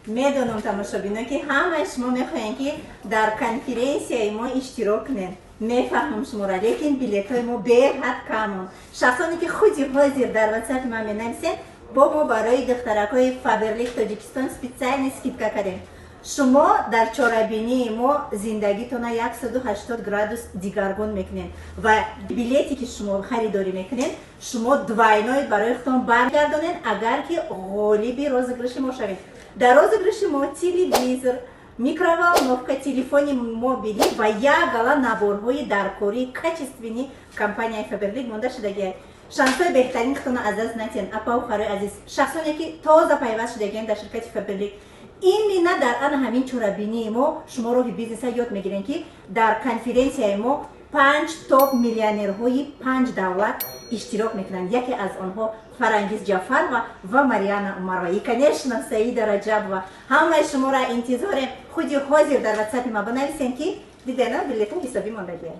میدونم تماشابینا که همه شما میخواین که در کنفرانسیای ما اشتراک کنین. میفهمم شما را، لیکن بلیط های ما به حد کمون. شخصانی که خودی حاضر در واتساپ ما مینویسین با ما برای دخترک های فابرلیک تاجیکستان سپیڅیال اسکیپکا کردیم. شما در چارابینی ما زندگیتون 180 گرادوس دیگرگون میکنین و بلیتی که شما خریداری میکنین شما دوینای برای خودتون برگردونین اگر که غالب розыгрыш ما شوید. در розыгрыш ما تلویزور، микроволновка, телефони мобили و یک گلا наборهای درکاری качественní компания فابرلیک مونده شدگی. شانسای بهترین خودتون عزیز نتین اپا و خواهر عزیز شخصانی که تازه پیوست شدگین در شرکت فابرلیک این مینا در آن همین چورابینی ما شما رو بیزنس یاد میگیرین که در کنفرانسیای ما 5 تاپ میلیونرهای 5 دولت اشتراک میکنن. یکی از آنها فرانگیز جعفر و مریانا عمر و کنشنا سعید رجب و همه شما را انتظار خودی حاضر در واتساپ ما بنویسین که دیدن بلیط حسابی مونده بیاین.